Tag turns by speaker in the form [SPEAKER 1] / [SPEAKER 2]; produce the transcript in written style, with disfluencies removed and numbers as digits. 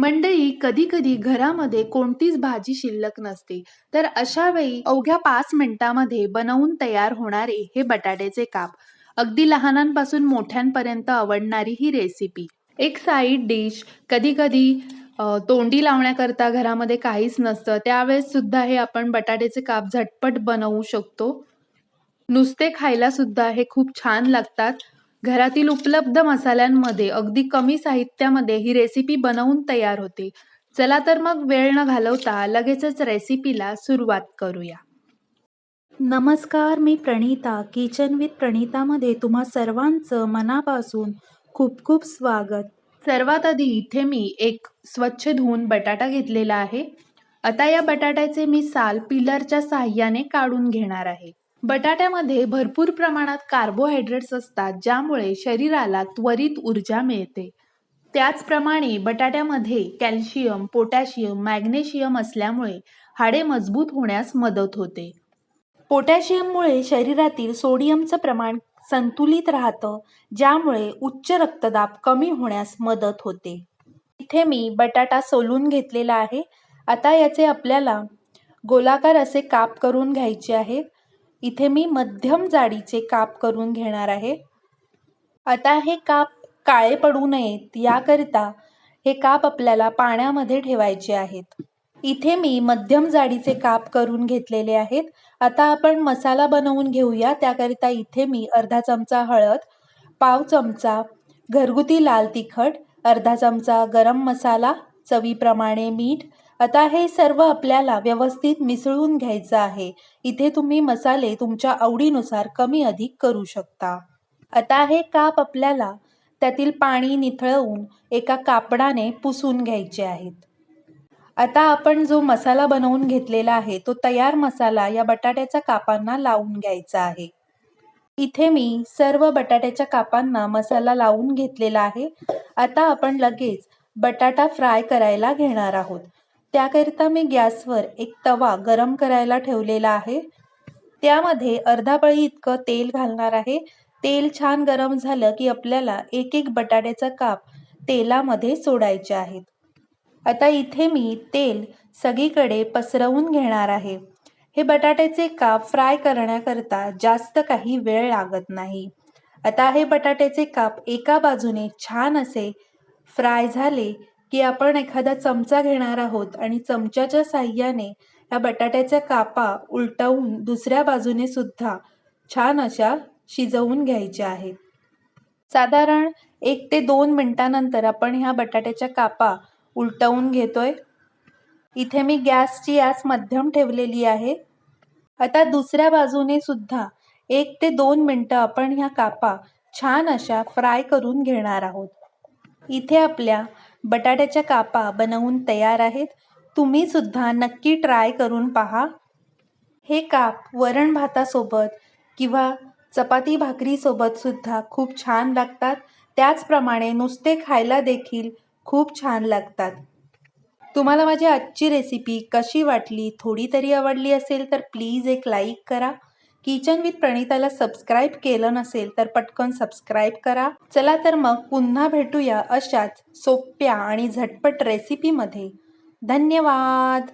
[SPEAKER 1] मंडळी, कधी-कधी घरामध्ये कोणतीच भाजी शिल्लक नसते, तर अशा वेळी अवघ्या 5 मिनिटांमध्ये बनवून तयार होणारे हे बटाट्याचे काप. अगदी लहानांपासून मोठ्यांपर्यंत आवडणारी ही रेसिपी. एक साइड डिश. कधी-कधी तोंडी लावण्याकरता घरामध्ये काहीच नसतं, त्यावेळेस सुद्धा हे आपण बटाट्याचे काप झटपट बनवू शकतो. नुसते खायला सुद्धा हे खूप छान लागतात. घरातील उपलब्ध मसाल्यांमध्ये अगदी कमी साहित्यामध्ये ही रेसिपी बनवून तयार होते. चला तर मग वेळ न घालवता लगेचच रेसिपीला सुरुवात करूया.
[SPEAKER 2] नमस्कार, मी प्रणीता. किचन विथ प्रणीतामध्ये तुम्हा सर्वांचं मनापासून खूप खूप स्वागत.
[SPEAKER 1] सर्वात आधी इथे मी एक स्वच्छ धुवून बटाटा घेतलेला आहे. आता या बटाट्याचे मी साल पिलरच्या साहाय्याने काढून घेणार आहे. बटाट्यामध्ये भरपूर प्रमाणात कार्बोहायड्रेट्स असतात, ज्यामुळे शरीराला त्वरित ऊर्जा मिळते. त्याचप्रमाणे बटाट्यामध्ये कॅल्शियम, पोटॅशियम, मॅग्नेशियम असल्यामुळे हाडे मजबूत होण्यास मदत होते.
[SPEAKER 2] पोटॅशियममुळे शरीरातील सोडियमचं प्रमाण संतुलित राहतं, ज्यामुळे उच्च रक्तदाब कमी होण्यास मदत होते. इथे मी बटाटा सोलून घेतलेला आहे. आता याचे आपल्याला गोलाकार असे काप करून घ्यायचे आहेत. इथे मी मध्यम जाडीचे काप करून घेणार आहे. आता हे काप काळे पडू नयेत याकरिता हे काप आपल्याला पाण्यामध्ये ठेवायचे आहेत. इथे मी मध्यम जाडीचे काप करून घेतलेले आहेत. आता आपण मसाला बनवून घेऊया. त्याकरिता इथे मी अर्धा चमचा हळद, पाव चमचा घरगुती लाल तिखट, अर्धा चमचा गरम मसाला, चवीप्रमाणे मीठ. आता हे सर्व आपल्याला व्यवस्थित मिसळून घ्यायचं आहे. इथे तुम्ही मसाले तुमच्या आवडीनुसार कमी अधिक करू शकता. आता हे काप आपल्याला त्यातील पाणी निथळवून एका कापडाने पुसून घ्यायचे आहेत. आता आपण जो मसाला बनवून घेतलेला आहे तो तयार मसाला या बटाट्याच्या कापांना लावून घ्यायचा आहे. इथे मी सर्व बटाट्याच्या कापांना मसाला लावून घेतलेला आहे. आता आपण लगेच बटाटा फ्राय करायला घेणार आहोत. त्याकरिता मी गॅसवर एक तवा गरम करायला ठेवलेला आहे. त्यामध्ये अर्धा पळी इतकं तेल घालणार आहे. तेल छान गरम झालं की आपल्याला एक एक बटाट्याचा काप तेलामध्ये सोडायचे आहेत. आता इथे मी तेल सगळीकडे पसरवून घेणार आहे. हे बटाट्याचे काप फ्राय करण्याकरता जास्त काही वेळ लागत नाही. आता हे बटाट्याचे काप एका बाजूने छान असे फ्राय झाले की आपण एखादा चमचा घेणार आहोत आणि चमच्याच्या साहाय्याने या बटाट्याच्या कापा उलटवून दुसऱ्या बाजूने सुद्धा छान अशा शिजवून घ्यायच्या आहेत. साधारण 1 ते 2 मिनिटांनंतर आपण ह्या बटाट्याच्या कापा उलटवून घेतोय. इथे मी गॅसची आच मध्यम ठेवलेली आहे. आता दुसऱ्या बाजूने सुद्धा 1 ते 2 मिनिटं आपण ह्या कापा छान अशा फ्राय करून घेणार आहोत. इथे आपल्या बटाट्याच्या कापा बनवून तयार आहेत. तुम्ही सुद्धा नक्की ट्राय करून पहा. हे काप वरण भातासोबत किंवा चपाती भाकरीसोबत सुद्धा खूप छान लागतात. त्याचप्रमाणे नुसते खायला देखील खूप छान लागतात. तुम्हाला माझी आजची रेसिपी कशी वाटली? थोडी तरी आवडली असेल तर प्लीज एक लाईक करा. किचन विथ प्रणीताला सबस्क्राईब केलं नसेल तर पटकन सबस्क्राईब करा. चला तर मग पुन्हा भेटूया अशाच सोप्या आणि झटपट रेसिपीमध्ये. धन्यवाद.